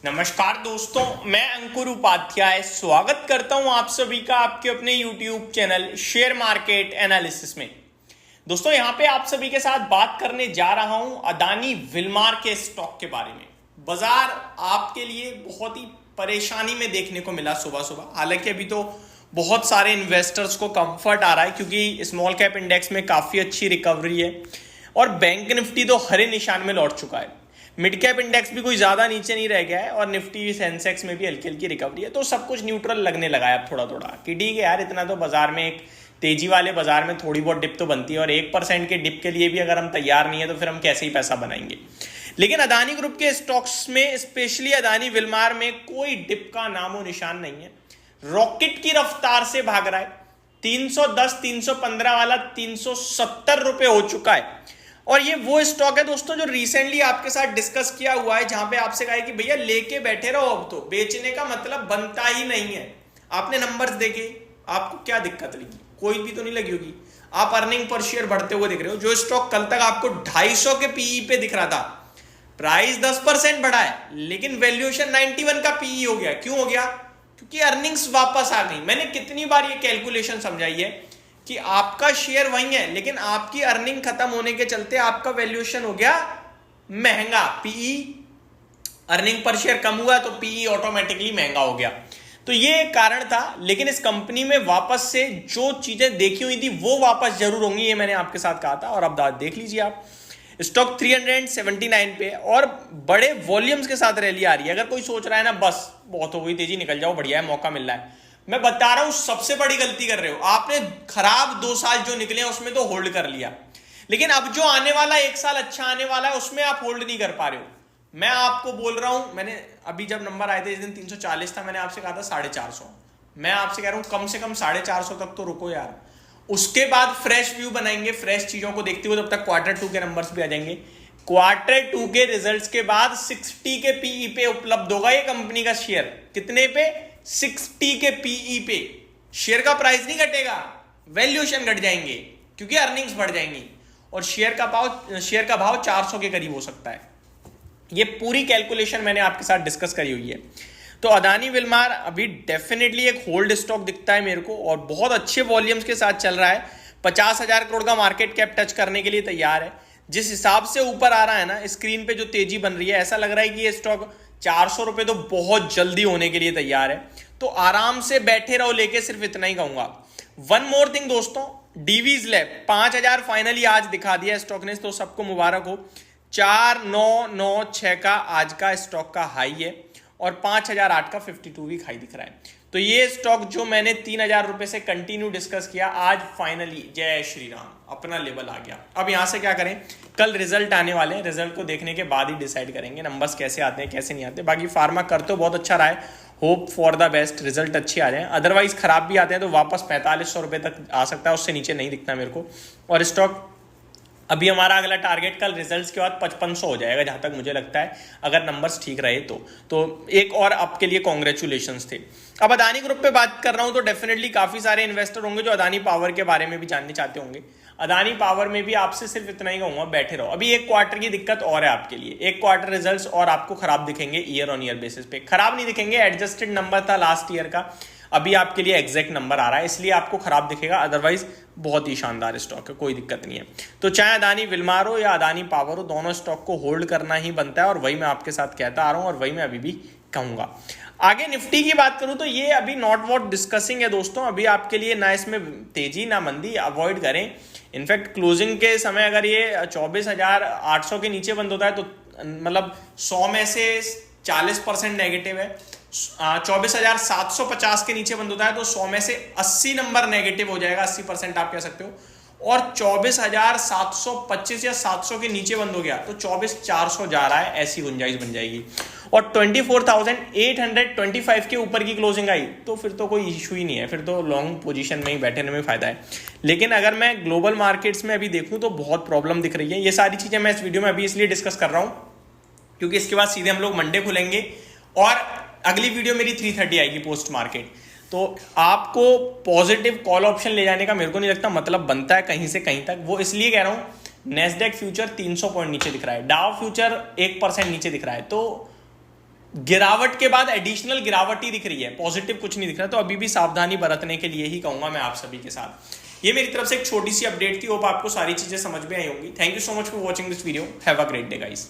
नमस्कार दोस्तों, मैं अंकुर उपाध्याय स्वागत करता हूं आप सभी का आपके अपने YouTube channel share market analysis में। दोस्तों, यहां पे आप सभी के साथ बात करने जा रहा हूं अदानी विलमार के स्टॉक के बारे में। बाजार आपके लिए बहुत ही परेशानी में देखने को मिला सुबह सुबह। हालांकि अभी तो बहुत सारे इन्वेस्टर्स को कंफर्ट आ रहा है क्योंकि स्मॉल कैप इंडेक्स में काफी अच्छी रिकवरी है और बैंक निफ्टी तो हरे निशान में लौट चुका है। मिड कैप इंडेक्स भी कोई ज्यादा नीचे नहीं रह गया है और निफ्टी सेंसेक्स में भी हल्की हल्की रिकवरी है। तो सब कुछ न्यूट्रल लगने लगा है अब थोड़ा थोड़ा कि ठीक है यार, इतना तो बाजार में एक तेजी वाले बाजार में थोड़ी बहुत डिप तो बनती है और 1% के डिप के लिए भी अगर हम तैयार नहीं है तो फिर हम कैसे ही पैसा बनाएंगे। लेकिन अदानी ग्रुप के स्टॉक्स में, स्पेशली अदानी विलमार में, कोई डिप का नामो निशान नहीं है। रॉकेट की रफ्तार से भाग रहा है। 310 315 वाला 370 रुपए हो चुका है। और ये वो स्टॉक है दोस्तों जो रिसेंटली आपके साथ डिस्कस किया हुआ है, जहां पे आपसे कहा है कि भैया लेके बैठे रहो, अब तो बेचने का मतलब बनता ही नहीं है। आपने नंबर्स देखे, आपको क्या दिक्कत लगी? कोई भी तो नहीं लगी होगी। आप अर्निंग पर शेयर बढ़ते हुए दिख रहे हो। जो स्टॉक कल तक आपको 250 के पीई पे दिख रहा था, प्राइस 10% बढ़ा है लेकिन वैल्यूएशन 91 का पीई हो गया। क्यों हो गया? क्योंकि अर्निंग्स वापस आ गई। मैंने कितनी बार ये कैलकुलेशन समझाई है कि आपका शेयर वही है लेकिन आपकी अर्निंग खत्म होने के चलते आपका वैल्यूएशन हो गया महंगा। पीई, अर्निंग पर शेयर कम हुआ तो पीई ऑटोमेटिकली महंगा हो गया। तो ये कारण था। लेकिन इस कंपनी में वापस से जो चीजें देखी हुई थी वो वापस जरूर होंगी, ये मैंने आपके साथ कहा था। और अब देख लीजिए आप, स्टॉक 379 पे और बड़े वॉल्यूम्स के साथ रैली आ रही है। अगर कोई सोच रहा है ना बस बहुत हो गई तेजी, निकल जाओ, बढ़िया है, मौका मिल रहा है, मैं बता रहा हूं सबसे बड़ी गलती कर रहे हो। आपने खराब 2 साल जो निकले हैं उसमें तो होल्ड कर लिया, लेकिन अब जो आने वाला 1 साल अच्छा आने वाला है उसमें आप होल्ड नहीं कर पा रहे हो। मैं आपको बोल रहा हूं, मैंने अभी जब नंबर आए थे इस दिन 340 था, मैंने आपसे कहा था 450। मैं आपसे कह रहा हूं कम से कम 450 तक तो रुको यार। उसके बाद फ्रेश व्यू बनाएंगे, फ्रेश चीजों को देखते हुए। तब तक Q2 के नंबर्स भी आ जाएंगे। Q2 के रिजल्ट्स के बाद 60 के पीई पे उपलब्ध होगा ये कंपनी का शेयर। कितने पे? 60 के पीई पे। शेयर का प्राइस नहीं घटेगा, वैल्यूएशन घट जाएंगे क्योंकि अर्निंग्स बढ़ जाएंगी और शेयर का भाव 400 के करीब हो सकता है। ये पूरी कैलकुलेशन मैंने आपके साथ डिस्कस करी हुई है। तो अदानी विलमार अभी डेफिनेटली एक होल्ड स्टॉक दिखता है मेरे को और बहुत अच्छे वॉल्यूम्स के साथ चल रहा है। 50,000 करोड़ का मार्केट कैप टच करने के लिए तैयार है। जिस हिसाब से ऊपर आ रहा है ना, स्क्रीन पे जो तेजी बन रही है, ऐसा लग रहा है कि ये स्टॉक 400 रुपए तो बहुत जल्दी होने के लिए तैयार है। तो आराम से बैठे रहो लेके, सिर्फ इतना ही कहूंगा। वन मोर थिंग दोस्तों, डीवीज लैब 5000 फाइनली आज दिखा दिया स्टॉक ने, तो सबको मुबारक हो। 4996 का आज का स्टॉक का हाई है और 5008 का 52 वीक हाई दिख रहा है। तो ये स्टॉक जो मैंने 3000 रुपए से कंटिन्यू डिस्कस किया, आज फाइनली जय श्री राम अपना लेवल आ गया। अब यहां से क्या करें? कल रिजल्ट आने वाले हैं, रिजल्ट को देखने के बाद ही डिसाइड करेंगे नंबर्स कैसे आते हैं कैसे नहीं आते। बाकी फार्मा कर तो बहुत अच्छा रहा है, hope for the best, result अच्छे आ रहे हैं। अदरवाइज खराब भी आते हैं तो वापस 4500 रुपए तक आ सकता है, उससे नीचे नहीं दिखता मेरे को। और स्टॉक अभी हमारा अगला टारगेट कल रिजल्ट्स के बाद 5500 हो जाएगा जहां तक मुझे लगता है, अगर नंबर्स ठीक रहे तो एक और आपके लिए कॉन्ग्रेचुलेशंस थे। अब अदानी ग्रुप पे बात कर रहा हूं तो डेफिनेटली काफी सारे इन्वेस्टर होंगे जो अदानी पावर के बारे में भी जानने चाहते होंगे। अदानी पावर में भी आपसे सिर्फ इतना ही कहूंगा, बैठे रहो। अभी एक क्वार्टर की दिक्कत और है आपके लिए, एक क्वार्टर रिजल्ट्स और आपको खराब दिखेंगे ईयर ऑन ईयर बेसिस पे। खराब नहीं दिखेंगे, एडजस्टेड नंबर था लास्ट ईयर का, अभी आपके लिए एग्जैक्ट नंबर आ रहा है इसलिए आपको खराब दिखेगा। अदरवाइज बहुत ही शानदार स्टॉक है, कोई दिक्कत नहीं है। तो चाहे अदानी विलमार हो या अदानी पावर हो, दोनों स्टॉक को होल्ड करना ही बनता है और वही मैं आपके साथ कहता आ रहा हूं और वही मैं अभी भी कहूंगा। आगे निफ्टी की बात करूं तो ये अभी नॉट वॉट डिस्कसिंग है दोस्तों। अभी आपके लिए ना इसमें तेजी ना मंदी, अवॉइड करें। इनफैक्ट क्लोजिंग के समय अगर ये 24,800 के नीचे बंद होता है तो मतलब 100 में से 40% नेगेटिव है। 24,750 के नीचे बंद होता है तो 100 में से 80 नंबर नेगेटिव हो जाएगा, 80% आप कह सकते हो। और 24,725 या 700 के नीचे बंद हो गया तो 24,400 जा रहा है, ऐसी गुंजाइश बन जाएगी। और 24,825 के ऊपर की क्लोजिंग आई तो फिर तो कोई इशू ही नहीं है, फिर तो लॉन्ग पोजीशन में ही बैठने में फायदा है। लेकिन अगर मैं ग्लोबल मार्केट्स में अभी देखूं तो बहुत प्रॉब्लम दिख रही है। ये सारी चीजें मैं इस वीडियो में अभी इसलिए डिस्कस कर रहा हूं क्योंकि इसके बाद सीधे हम लोग मंडे खुलेंगे और अगली वीडियो मेरी 3:30 आएगी पोस्ट मार्केट। तो आपको पॉजिटिव कॉल ऑप्शन ले जाने का मेरे को नहीं लगता मतलब बनता है कहीं से कहीं तक। वो इसलिए कह रहा हूं, नेस्डेक फ्यूचर 300 पॉइंट नीचे दिख रहा है, डाउ फ्यूचर 1% नीचे दिख रहा है। तो गिरावट के बाद एडिशनल गिरावट ही दिख रही है, पॉजिटिव कुछ नहीं दिख रहा, तो अभी भी सावधानी बरतने के लिए ही कहूंगा मैं आप सभी के साथ। ये मेरी तरफ से एक छोटी सी अपडेट थी, होप आपको सारी चीजें समझ में आई होंगी। Thank you so much for watching this video, have a great day guys.